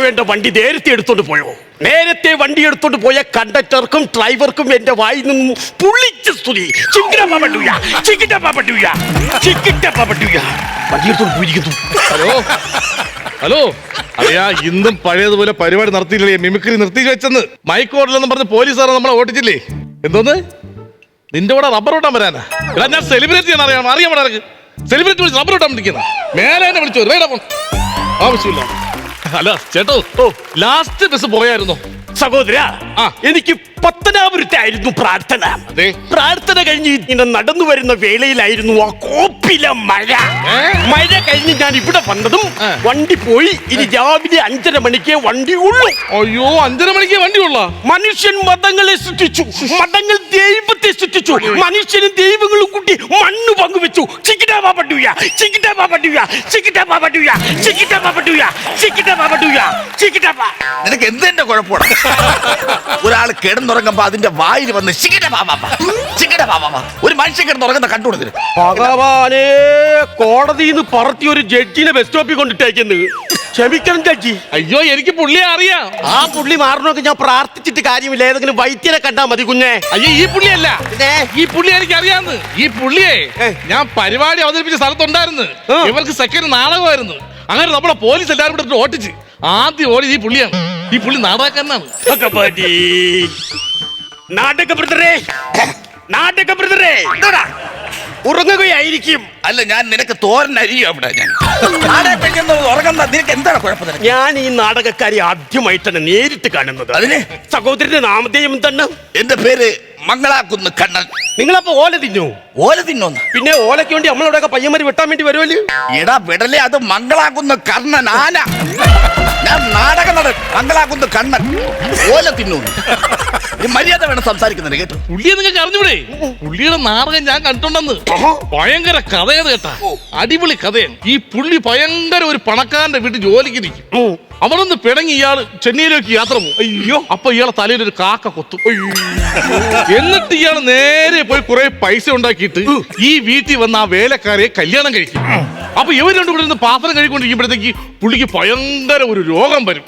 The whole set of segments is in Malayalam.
വേണ്ട വണ്ടി നേരത്തെ എടുത്തോണ്ട് പോയോ? നേരത്തെ വണ്ടി എടുത്തോണ്ട് പോയ കണ്ടക്ടർക്കും ഡ്രൈവർക്കും എന്റെ വായിൽ നിന്നും പുള്ളിച്ച സ്തുതി. വണ്ടി എടുത്തോണ്ട് പോയിരിക്കുന്നു. ഹലോ അയ്യാ, ഇന്നും പഴയതുപോലെ പരിപാടി നടത്തിയില്ലേ? മിമിക്രി നിർത്തി വെച്ചെന്ന് മൈക്ക് ഓടലെന്ന് പറഞ്ഞ് പോലീസുകാർ നമ്മളെ ഓട്ടിച്ചില്ലേ? എന്തോന്ന് നിന്റെ കൂടെ റബ്ബർ ഓട്ടാൻ വരാനാ? എടാ ഞാൻ സെലിബ്രിറ്റിയാണ്, അറിയാൻ എനിക്ക് സെലിബ്രിറ്റി വിളിച്ച് റബ്ബർ ഓട്ടാൻ വിളിക്കുന്ന മേലെ എന്നെ വിളിച്ചു വേടാ ഫോൺ ആവശ്യമില്ല. അല്ല ചേട്ടോ, ലാസ്റ്റ് ബസ് പോയായിരുന്നോ? സഹോദര, എനിക്ക് പത്തനാപുരത്തായിരുന്നു പ്രാർത്ഥന. പ്രാർത്ഥന കഴിഞ്ഞ് ഇങ്ങനെ നടന്നു വരുന്ന വേളയിലായിരുന്നു ആ കോപ്പിലെ മഴ. മഴ കഴിഞ്ഞ് ഞാൻ ഇവിടെ വന്നതും വണ്ടി പോയി. ഇനി രാവിലെ 5:30 മണിക്കേ വണ്ടി ഉള്ളൂ. അയ്യോ, 5:30 മണിക്കേ വണ്ടി ഉള്ള? മനുഷ്യൻ മതങ്ങളെ സൃഷ്ടിച്ചു, മതങ്ങൾ ദൈവത്തെ സൃഷ്ടിച്ചു, മനുഷ്യനും ദൈവങ്ങളും കൂട്ടി മണ്ണ് പങ്കുവെച്ചു. നിനക്ക് എന്തെന്റെ കുഴപ്പമാണ്? ഒരാൾ കിടന്നുറങ്ങുമ്പോ അതിന്റെ വായിൽ വന്ന് ഒരു മനുഷ്യൻ കിടന്നുറങ്ങുന്ന കണ്ടുകൊടുത്തില്ല. ഭഗവാനെ, കോടതിന്ന് പറത്തി ഒരു ജഡ്ജിനെ ബസ് സ്റ്റോപ്പിൽ കൊണ്ടിട്ടേക്കുന്നു. ക്ഷമിക്കണം ജഡ്ജി. അയ്യോ, എനിക്ക് പുള്ളിയെ അറിയാം. ആ പുള്ളി മാറണമൊക്കെ ഞാൻ പ്രാർത്ഥിച്ചിട്ട് കാര്യമില്ല. ഏതെങ്കിലും വൈദ്യരെ കണ്ടാ മതി കുഞ്ഞെ. അയ്യോ, ഈ പുള്ളിയല്ല, ഈ പുള്ളി എനിക്ക് അറിയാന്ന്. ഈ പുള്ളിയെ ഞാൻ പരിപാടി അവതരിപ്പിച്ച സ്ഥലത്തുണ്ടായിരുന്നു. ഇവർക്ക് സെക്കൻഡ് നാടകമായിരുന്നു. അങ്ങനെ നമ്മളെ പോലീസ് എല്ലാവരും കൂടെ ഓട്ടിച്ച് ആദ്യം ഓടി ഈ പുള്ളിയാണ്. ഈ പുള്ളി നാടകക്കാരനാണ്. ഉറങ്ങുകയായിരിക്കും. അല്ല, ഞാൻ നിനക്ക് തോരൻ അരിയും അവിടെ. നിനക്ക് എന്താണ് കുഴപ്പം? ഞാൻ ഈ നാടകക്കാരി ആദ്യമായിട്ടാണ് നേരിട്ട് കാണുന്നത്. അതിന് സഹോദരന്റെ നാമധേയം തന്നെ? എന്റെ പേര് മംഗളാക്കുന്ന് കണ്ണൻ. നിങ്ങളപ്പോ ഓല തിന്നു? ഓല തിന്നോന്ന്? പിന്നെ ഓലയ്ക്ക് വേണ്ടി നമ്മളവിടെയൊക്കെ പയ്യന്മാര് വെട്ടാൻ വേണ്ടി വരുമല്ലോ. എടാ വിടലേ, അത് മംഗളാക്കുന്ന് കണ്ണൻ ആന. ഞാൻ നാടകം മംഗളാക്കുന്ന് കണ്ണൻ. ഓല തിന്നോന്ന്? മര്യാദ വേണം സംസാരിക്കുന്നത് കേട്ടോ. പുള്ളിയെ നിങ്ങൾക്ക് അറിഞ്ഞൂടെ? പുള്ളിയുടെ നാടകം ഞാൻ കണ്ടിട്ടുണ്ടെന്ന്. ഭയങ്കര കഥയത് കേട്ടാ, അടിപൊളി കഥയാണ്. ഈ പുള്ളി ഭയങ്കര ഒരു പണക്കാരന്റെ വീട്ടിൽ ജോലിക്ക് നിൽക്കും. അവിടെ നിന്ന് പിണങ്ങി ഇയാള് ചെന്നൈയിലേക്ക് യാത്ര പോകും. അയ്യോ, അപ്പൊ ഇയാളെ തലയിൽ ഒരു കാക്ക കൊത്തും. എന്നിട്ട് ഇയാള് നേരെ പോയി കുറെ പൈസ ഉണ്ടാക്കിയിട്ട് ഈ വീട്ടിൽ വന്ന് ആ വേലക്കാരെ കല്യാണം കഴിക്കും. അപ്പൊ ഇവർ രണ്ടു കൂടെ നിന്ന് പാത്രം കഴിക്കൊണ്ടിരിക്കുമ്പോഴത്തേക്ക് പുള്ളിക്ക് ഭയങ്കര ഒരു രോഗം വരും,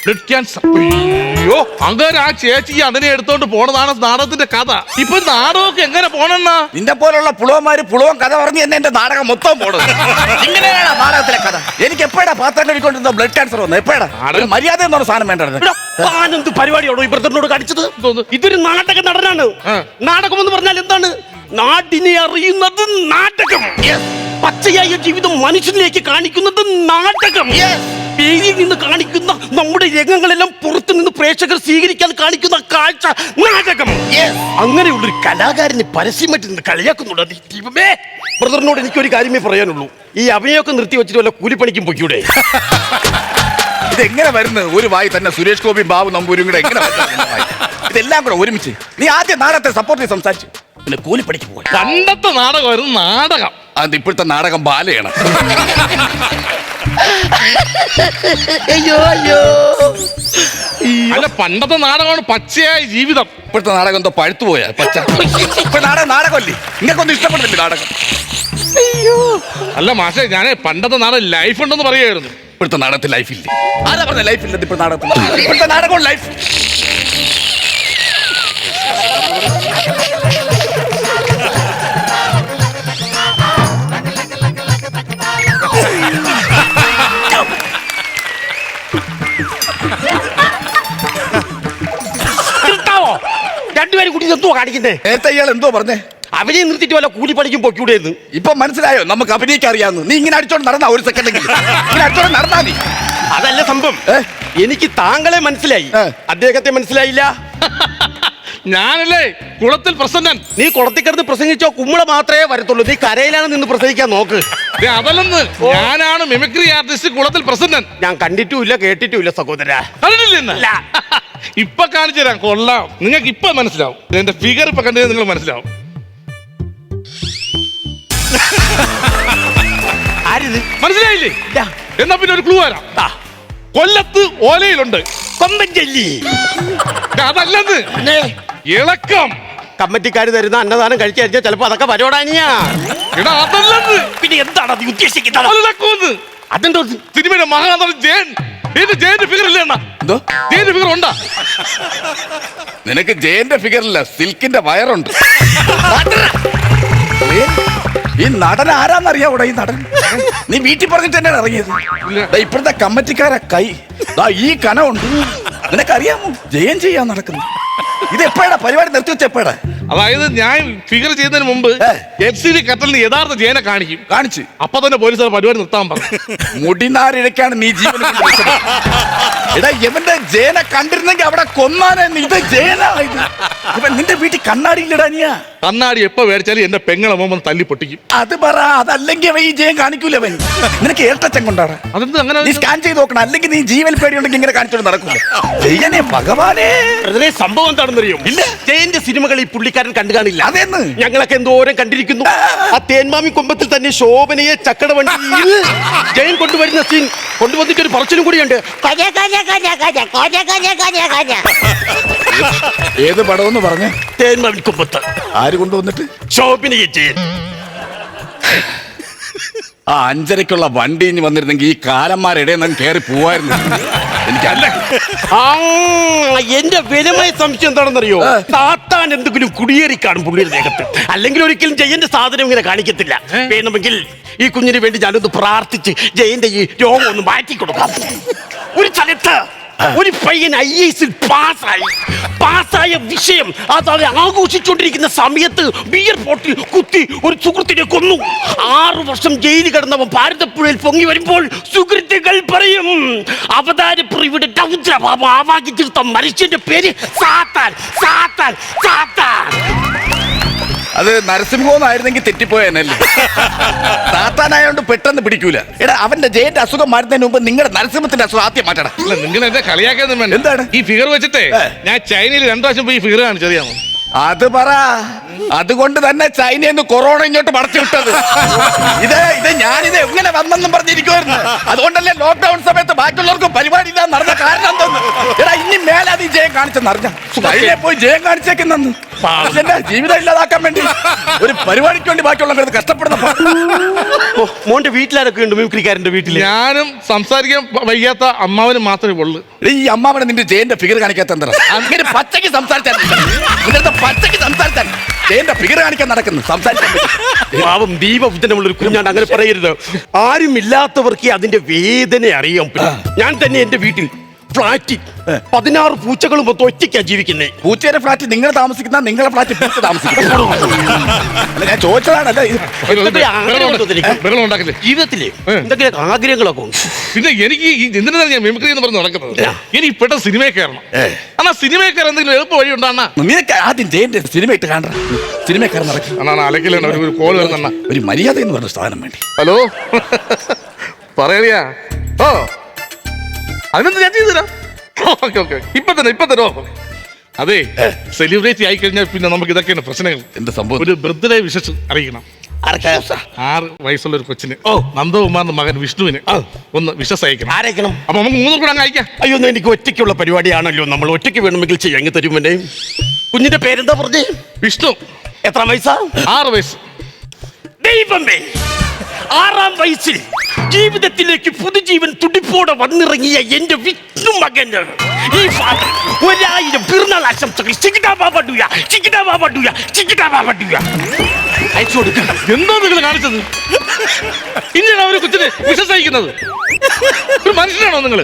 ബ്ലഡ് ക്യാൻസർ. അയ്യോ, അങ്ങനെ ആ ചേച്ചി അതിനെ എടുത്തോണ്ട് പോണതാണ് നാടകത്തിന്റെ കഥ. ഇപ്പൊ നാടകമൊക്കെ എങ്ങനെ പോണെന്നാ? നിന്നെ പോലുള്ള പുളവന്മാര് പുളവൻ കഥ പറഞ്ഞ് എന്നെ എന്റെ നാടകം മൊത്തം പോണത്. ഇങ്ങനെയാണ് നാടകത്തിലെ കഥ. എനിക്ക് എപ്പോഴാ പാത്രം കഴിക്കൊണ്ടിരുന്ന ബ്ലഡ് ക്യാൻസർ വന്നത്? എപ്പോഴാ? മര്യാദ എന്നൊരു സാധനം വേണ്ടത്. പരിപാടിയോടോ ഈ ബ്രദറിനോട് കാണിച്ചത്? ഇതൊരു നാടക നടനാണ്. നാടകം എന്ന് പറഞ്ഞാൽ എന്താണ്? നാടിനെ അറിയുന്നത് നാടകം. പച്ചയായ ജീവിതം മനുഷ്യനിലേക്ക് കാണിക്കുന്നത് നാടകം. പേരിൽ നിന്ന് കാണിക്കുന്ന നമ്മുടെ രംഗങ്ങളെല്ലാം പുറത്തു നിന്ന് പ്രേക്ഷകർ സ്വീകരിക്കാൻ കാണിക്കുന്ന കാഴ്ച നാടകം. അങ്ങനെയുള്ളൊരു കലാകാരനെ പരസ്യമായിട്ട് നിന്ന് കളിയാക്കുന്നുണ്ട്. ദൈവമേ, ബ്രദറിനോട് എനിക്കൊരു കാര്യമേ പറയാനുള്ളൂ. ഈ അഭിനയൊക്കെ നിർത്തി വെച്ചിട്ട് വല്ല കൂലിപ്പണിക്കും പൊയ്ക്കൂടെ? ഇതെങ്ങനെ വരുന്നത്? ഒരു വായി തന്നെ സുരേഷ് ഗോപിയും ബാബു നമ്പൂരും കൂടെ എങ്ങനെ? ഇതെല്ലാം കൂടെ ഒരുമിച്ച് നീ ആദ്യം നാടകത്തെ സപ്പോർട്ട് ചെയ്ത് സംസാരിച്ചു, പിന്നെ കൂലിപ്പണിക്ക് പോയി. പണ്ടത്തെ നാടകമായിരുന്നു നാടകം. അത് ഇപ്പോഴത്തെ നാടകം ബാലയാണ്. അയ്യോ അയ്യോ, അല്ല, പണ്ടത്തെ നാടകമാണ് പച്ചയായ ജീവിതം. ഇപ്പോഴത്തെ നാടകം എന്തോ പഴുത്തുപോയാ പച്ച. ഇപ്പൊ നാടകമല്ലേ? നിങ്ങൾക്കൊന്നും ഇഷ്ടപ്പെടുന്നില്ല നാടകം? അല്ല മാഷെ, ഞാൻ പണ്ടത്തെ നാടകം ലൈഫ് ഉണ്ടെന്ന് പറയുമായിരുന്നു. ഇപ്പോഴത്തെ നാടകത്തിൽ ലൈഫില്ലേ? ആരാ പറഞ്ഞ ലൈഫില്ല? ഇപ്പോഴത്തെ നാടകത്തിൽ ഇപ്പോഴത്തെ നാടകം ലൈഫ്. രണ്ടുപേരും കൂടി എന്തോ കാണിക്കുന്നേ? നേരത്തെ ഇയാൾ എന്തോ പറഞ്ഞേ? അവനെ നിർത്തിയിട്ട് വല്ല കൂലിപ്പണിക്കും പൊക്കൂടെന്ന്. ഇപ്പൊ മനസ്സിലായോ നമുക്ക് അഭിനയിക്കാൻ അറിയാന്ന്? നീ ഇങ്ങനെ അടിച്ചോണ്ട് നടന്നാ ഒരു സെക്കൻഡെങ്കിലും ഇങ്ങനെ അടിച്ചോണ്ട് നടന്നാ നീ. അതല്ല സംഭവം. എനിക്ക് താങ്കളെ മനസ്സിലായി, അദ്ദേഹത്തെ മനസ്സിലായില്ല. ഞാനല്ലേ കുളത്തിൽ പ്രസന്നൻ. നീ കുളത്തിൽ കിടന്ന് പ്രസംഗിച്ചോ കുമ്മള മാത്രമേ വരത്തുള്ളൂ. നീ കരയിലാണ് നിന്ന് പ്രസംഗിക്കാൻ നോക്ക്. അതല്ലെന്ന്, ഞാനാണ് മിമിക്രി ആർട്ടിസ്റ്റ് കുളത്തിൽ പ്രസന്നൻ. ഞാൻ കണ്ടിട്ടുമില്ല കേട്ടിട്ടുമില്ല സഹോദര. കണ്ടിട്ടില്ല? ഇപ്പൊ കാണിച്ചു തരാം, കൊള്ളാം. നിങ്ങൾക്ക് ഇപ്പൊ മനസ്സിലാവും. എന്റെ ഫിഗർ ഇപ്പൊ കണ്ടു നിങ്ങൾ മനസ്സിലാവും. ആരിത്? മനസ്സിലായില്ലേ? എന്നാ പിന്നെ ഒരു ക്ലൂ വരാം. കൊല്ലത്ത് ഓലയിലുണ്ട് കൊമ്പൻ ചെല്ലി. അതല്ലെന്ന്, ഇളക്കം. കമ്മിറ്റിക്കാർ തരുന്ന അന്നദാനം കഴിച്ചു കഴിഞ്ഞാൽ ചിലപ്പോ അതൊക്കെ പരിപാടാനിയാ. അതല്ലെന്ന്. പിന്നെ എന്താണ് അത് ഉദ്ദേശിക്കുന്നത്? അതെന്തോ സിനിമയുടെ മഹാനടൻ ജയൻ ഇത് ജയന്റെ ഫിഗർ ഇല്ലേ അണ്ണാ? എന്തോ ജയന്റെ ഫിഗർ ഉണ്ടാ? നിനക്ക് ജയന്റെ ഫിഗറില്ല, സിൽക്കിന്റെ വയറുണ്ട്. ഈ നടൻ ആരാന്നറിയാവൂടാ? ഈ നടൻ നീ വീട്ടിൽ പറഞ്ഞിട്ട് തന്നെയാണ് ഇറങ്ങിയത്. ദാ ഇപ്പോഴത്തെ കമ്മറ്റിക്കാരെ കൈ ദാ ഈ കനമുണ്ട്. നിനക്കറിയാമോ ജയൻ ചെയ്യാൻ നടക്കുന്നു? ഇത് എപ്പോഴാ പരിപാടി നിർത്തി വെച്ച എപ്പോഴാ? അതായത് ഞാൻ ഫിഗർ ചെയ്യുന്നതിന് മുമ്പ് FCD കട്ടലിന് യഥാർത്ഥ ജയനെ കാണിച്ചു. അപ്പൊ തന്നെ പോലീസുകാർ പരിപാടി നിർത്താൻ പറഞ്ഞു. മുടിനാരിഴക്കാണ് നീ ജീവൻ കൊണ്ട് വെച്ചത്. എടാ ഇവന്റെ ജയനെ കണ്ടിരുന്നെങ്കിൽ അവിടെ കൊന്നാനെ. ഇത് ജയനാ ഇത്. ഇവൻ നിന്റെ വീട്ടിൽ കണ്ണാടിയില്ലടാ നീയാ. കണ്ണാടി എപ്പോ മേടിച്ചാലും എന്റെ പെങ്ങളെ മോൻ തല്ലി പൊട്ടിക്കും. അത് പറ, അതല്ലെങ്കിൽ അവൻ ഈ ജയം കാണിക്കൂല. അവൻ നിനക്ക് ഏട്ടച്ചൻ കൊണ്ടാണ്. അതെന്ത് അങ്ങനെ? നീ സ്കാൻ ചെയ്ത് നോക്കണം, അല്ലെങ്കിൽ നീ ജീവൻ പേടിയുണ്ടെങ്കിൽ ഇങ്ങനെ കാണിച്ചോണ്ട് നടക്കൂല. ജയനെ ഭഗവാനെ. അതിനെ സംഭവം എന്താണെന്നറിയോ? ഇല്ല, ജയന്റെ സിനിമകൾ ഈ പുള്ളിക്കാരൻ കണ്ടു കാണില്ല. അതെന്ന് ഞങ്ങളൊക്കെ എന്തോരം കണ്ടിരിക്കുന്നു. ആ തേന്മാമി കൊമ്പത്തിൽ തന്നെ ശോഭനയെ ചക്കട വണ്ടിയിൽ ജയൻ കൊണ്ടുവരുന്ന സീൻ കൊണ്ടുവന്നിട്ട് ഒരു പറച്ചിലും കൂടിയുണ്ട്. ഏത് പടമെന്ന് പറഞ്ഞ? തേന്മാമി കൊമ്പത്ത്. ആര് കൊണ്ടുവന്നിട്ട്? ശോഭനയെ ജയൻ. ആ 5:30ക്കുള്ള വണ്ടി ഇനി വന്നിരുന്നെങ്കിൽ ഈ കാലന്മാരിടയിൽ നിന്ന് കയറി പോവായിരുന്നു. എനിക്കല്ല. എന്റെ വിലമായ സംശയം എന്താണെന്നറിയോ? താത്താൻ എന്തെങ്കിലും കുടിയേറി കാണും പുള്ളിയുടെ ദേഹത്ത്. അല്ലെങ്കിൽ ഒരിക്കലും ജയന്റെ സാധനം ഇങ്ങനെ കാണിക്കത്തില്ല. വേണമെങ്കിൽ ഈ കുഞ്ഞിന് വേണ്ടി ഞാനൊന്ന് പ്രാർത്ഥിച്ച് ജയന്റെ ഈ രോഗം ഒന്ന് മാറ്റി കൊടുക്കാം. ഒരു സ്ഥലത്ത് ഒരു പയ്യൻ IAS പാസ്സായ വിഷയം അതാണ് ആഘോഷിച്ചുകൊണ്ടിരിക്കുന്ന സമയത്ത് ബിയർ ബോട്ടിൽ കുത്തി ഒരു സുഹൃത്തിനെ കൊന്നു. 6 വർഷം ജയിലിൽ കിടന്നവൻ ഭാരതപ്പുഴയിൽ പൊങ്ങി വരുമ്പോൾ സുഹൃത്തുക്കൾ പറയും അവതാരപ്രിയുടെ രൗദ്രഭാവം ആവാക്കി തീർത്ത മനുഷ്യന്റെ പേര് സാത്താൻ. സാത്താൻ സാത്താൻ. അത് നരസിംഹമെന്നായിരുന്നെങ്കിൽ തെറ്റിപ്പോയനല്ലേ. താത്താനായോണ്ട് പെട്ടെന്ന് പിടിക്കൂല. എടാ അവന്റെ ജയന്റെ അസുഖം മാറ്റുന്നതിന് മുമ്പ് നിങ്ങളുടെ നരസിംഹത്തിന്റെ അസുഖം ആദ്യം മാറ്റണം. നിങ്ങൾ എന്നെ കളിയാക്കാന്നും വേണ്ട. എന്താണ് ഈ ഫിഗർ വെച്ചിട്ടേ ഞാൻ ചൈനയിൽ 2 പ്രാവശ്യം പോയി ഫിഗർ കാണിച്ചറിയാമോ? അത് പറ. അതുകൊണ്ട് തന്നെ ചൈനയിൽ നിന്ന് കൊറോണ ഇങ്ങോട്ട് മടച്ചു വിട്ടത്. ഇത് ഞാനിത് എങ്ങനെ വന്നെന്നും പറഞ്ഞിരിക്കുവായിരുന്നു. അതുകൊണ്ടല്ലേ ലോക്ക്ഡൌൺ സമയത്ത് ബാക്കിയുള്ളവർക്ക് പരിപാടി ഇല്ലാതെ നടന്ന കാരണം എന്തോന്ന്. എടാ ഇനി മേലെ അത് ഈ ജയം കാണിച്ചെന്നറിഞ്ഞ ചൈനയിൽ പോയി ജയം കാണിച്ചേക്കുന്നു. ജീവിതം ഇല്ലാതാക്കാൻ വേണ്ടി ഒരു പരിപാടിക്ക് വേണ്ടി ബാക്കിയുള്ളവർ കഷ്ടപ്പെടുന്ന. മോന്റെ വീട്ടിലാരൊക്കെ ഉണ്ട്? മ്യൂക്രിക്കാരന്റെ വീട്ടിൽ ഞാനും സംസാരിക്കാൻ വയ്യാത്ത അമ്മാവനും മാത്രമേ ഉള്ളൂ. ഈ അമ്മാവനെ നിന്റെ ജയന്റെ ഫിഗർ കാണിക്കാത്ത എന്താ? അങ്ങനെ പച്ചയ്ക്ക് സംസാരിച്ചാൽ പച്ചയ്ക്ക് സംസാരിച്ചാൽ ജയന്റെ ഫിഗർ കാണിക്കാൻ നടക്കുന്നു. സംസാരിക്കാൻ പാവം ദീപബുദ്ധനുള്ള ഒരു കുഞ്ഞാണ്. അങ്ങനെ പറയരുത്. ആരും ഇല്ലാത്തവർക്ക് അതിന്റെ വേദന അറിയാം. ഞാൻ തന്നെ എന്റെ വീട്ടിൽ ഫ്ലാറ്റിൽ 16 പൂച്ചകളും ഒറ്റയ്ക്കാ ജീവിക്കുന്നേ. പൂച്ചയുടെ ഫ്ലാറ്റ് നിങ്ങൾ താമസിക്കുന്ന നിങ്ങളെ ഫ്ലാറ്റ് ഞാൻ ചോദിച്ചതാണല്ലേ. ജീവിതത്തില് എന്തെങ്കിലും ആഗ്രഹങ്ങളൊക്കെ ഉണ്ട്. പിന്നെ എനിക്ക് എന്തിനാണ് ഞാൻ മിമിക്രി എന്ന് പറഞ്ഞ് നടക്കുന്നത്? എനിക്ക് പെട്ടെന്ന് സിനിമയെ കയറണം. എന്നാ സിനിമയെ കയറാൻ എന്തെങ്കിലും എളുപ്പ വഴി ഉണ്ടോ? നിനക്ക് ആദ്യം ജയന്റെ സിനിമ ഇട്ട് കാണാൻ. സിനിമ കയറാൻ നടക്കും. അലക്കിലാണ് ഒരു കോൾ വരുന്ന ഒരു മര്യാദ എന്ന് പറഞ്ഞ സാധനം വേണ്ടി. ഹലോ പറയാ. ഓ അതിനൊന്നും ഞാൻ ചെയ്തു തരാം. ഓക്കെ ഇപ്പൊ തന്നെ. അതെ, സെലിബ്രേറ്റ് ആയി കഴിഞ്ഞാൽ പിന്നെ നമുക്ക് ഇതൊക്കെയാണ് പ്രശ്നങ്ങൾ. എന്ത് സംഭവം? ഒരു ബർത്ത്ഡേ വിഷസ് അറിയിക്കണം. 6 വയസ്സുള്ള ഒരു കൊച്ചിന് നന്ദകുമാറിന്റെ മകൻ വിഷ്ണുവിന് ഒന്ന് വിഷസ് അയക്കണം. ആരയക്കണം? അപ്പൊ നമുക്ക് 3 കൂടെ അങ്ങ് അയക്കാം. അയ്യോ, എനിക്ക് ഒറ്റയ്ക്കുള്ള പരിപാടിയാണല്ലോ. നമ്മൾ ഒറ്റയ്ക്ക് വേണമെങ്കിൽ ചെയ്യാൻ തരുമല്ലേ. കുഞ്ഞിന്റെ പേരെന്താ പറഞ്ഞേ? വിഷ്ണു. എത്ര വയസ്സാ? 6 വയസ്സ്. ദൈവമേ, 6-ാം വയസ്സിൽ ജീവിതത്തിലേക്ക് പുതുജീവൻ തുടിപ്പോടെ വന്നിറങ്ങിയ എന്റെ വിഷ്ണു മകന് ഈ 1000 പിറന്നാൾ ആശംസകൾ. അയച്ചു കൊടുക്കണം. എന്തോ നിങ്ങൾ കാണിച്ചത്? ഇനിയാണ് അവര് കൊച്ചിന് വിഷസ് അയക്കുന്നത്. ഒരു മനുഷ്യനാണോ നിങ്ങൾ?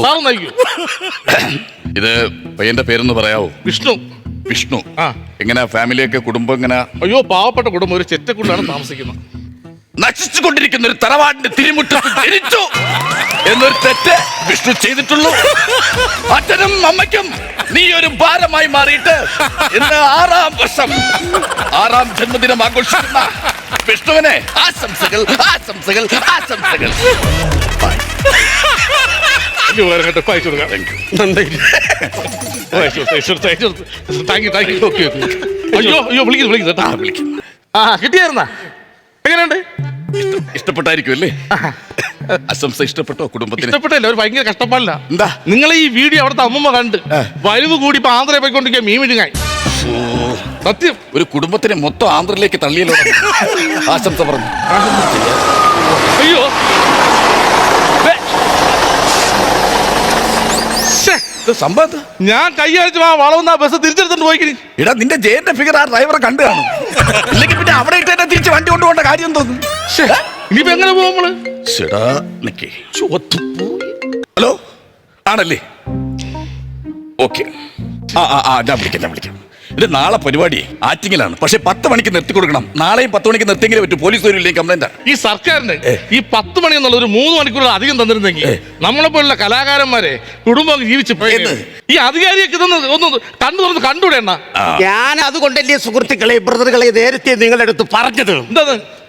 സാറും നയിക്കൂ. ഇത് പയ്യന്റെ പേരൊന്ന് പറയാവോ? വിഷ്ണു. വിഷ്ണു. എങ്ങനെ ഫാമിലിയൊക്കെ കുടുംബം എങ്ങനെ? അയ്യോ, പാവപ്പെട്ട കുടുംബം. ഒരു ചെറ്റക്കുണ്ടാണ് താമസിക്കുന്നത്. നശിച്ചുകൊണ്ടിരിക്കുന്ന ഒരു തറവാടിന്റെ തിരിമുറ്റത്ത് ജനിച്ചു എന്നൊരു തെറ്റ് വിഷ്ണു ചെയ്തിട്ടുള്ളൂ. അച്ഛനും അമ്മയ്ക്കും നീ ഒരു ഭാരമായി മാറിയിട്ട് ഇന്ന് 6-ാം വർഷം 6-ാം ജന്മദിനം ആഘോഷിക്കുന്ന വിഷ്ണുവിനെ ആശംസകൾ. കിട്ടിയായിരുന്ന എങ്ങനെയുണ്ട്? ഇഷ്ടപ്പെട്ടായിരിക്കും അല്ലേ? ആശംസ ഇഷ്ടപ്പെട്ടോ? കുടുംബത്തിന് ഇഷ്ടപ്പെട്ടല്ലേ? ഒരു ഭയങ്കര കഷ്ടപ്പാടില്ല. എന്താ നിങ്ങൾ ഈ വീഡിയോ അവിടുത്തെ അമ്മമ്മ കണ്ട് വലുവ് കൂടി ഇപ്പൊ ആന്ധ്രയെ പോയിക്കൊണ്ടിരിക്കുക. മീൻ വിഴുങ്ങായി. സത്യം, ഒരു കുടുംബത്തിനെ മൊത്തം ആന്ധ്രയിലേക്ക് തള്ളിയല്ലോ. ആശംസ പറഞ്ഞു. അയ്യോ, സംഭവം ഞാൻ കൈ അടിച്ച് വളവുന്ന ബസ് തിരിച്ചെടുത്തോണ്ട് പോയിക്കിനി. എടാ നിന്റെ ജയന്റെ ഫിഗർ ആ ഡ്രൈവറെ കണ്ടു കാണും. ഇല്ലെങ്കിൽ പിന്നെ അവിടെ ഇട്ട് തന്നെ തിരിച്ച് വണ്ടി കൊണ്ടുപോകേണ്ട കാര്യം തോന്നുന്നു. ഇനിയിപ്പോ എങ്ങനെ പോകും നമ്മള്? ഹലോ ആണല്ലേ? ഓക്കെ ഞാൻ വിളിക്കാം. ഇത് നാളെ പരിപാടി ആറ്റിങ്ങിലാണ്. പക്ഷെ 10 മണിക്ക് നിർത്തി കൊടുക്കണം. നാളെയും 10 മണിക്ക് നിർത്തിയെങ്കിലേ പറ്റൂ. പോലീസ് വരില്ലേ കംപ്ലൈന്റ്. ഈ സർക്കാരിന് ഈ 10 മണി എന്നുള്ള ഒരു 3 മണിക്കൂർ അധികം തന്നിരുന്നെങ്കിൽ നമ്മളെ പോലുള്ള കലാകാരന്മാരെ കുടുംബം ജീവിച്ച് പോയത്. ഈ അധികാരിയൊക്കെ ഒന്ന് കണ്ണു തുറന്ന് കണ്ടുവിടേണ്ട. ഞാൻ അതുകൊണ്ടല്ലേ സുഹൃത്തുക്കളെ, ബ്രദറുകളെ, നേരത്തെ നിങ്ങളുടെ അടുത്ത് പറഞ്ഞത്. എന്താ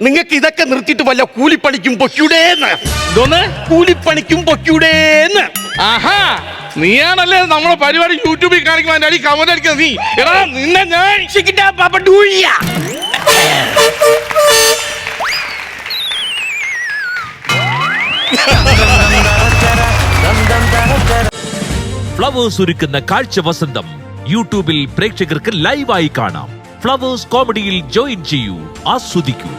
നിങ്ങൾക്ക് ഇതൊക്കെ നിർത്തിയിട്ട് വല്ല കൂലിപ്പണിക്കും പൊക്കൂടേന്ന്. എന്തോന്ന്? കൂലിപ്പണിക്കും പൊക്കൂടേന്ന്. ആഹാ, നീയാണല്ലേ നമ്മളെ പരിപാടി യൂട്യൂബിൽ കാണിക്കുമ്പോൾ അടി കമന്റ് അടിക്കുന്നത് നീ. എടാ നിന്നെ ഞാൻ ഫ്ലവേഴ്സ് ഒരുക്കുന്ന കാഴ്ച വസന്തം യൂട്യൂബിൽ പ്രേക്ഷകർക്ക് ലൈവായി കാണാം. ഫ്ലവേഴ്സ് കോമഡിയിൽ ജോയിൻ ചെയ്യൂ, ആസ്വദിക്കൂ.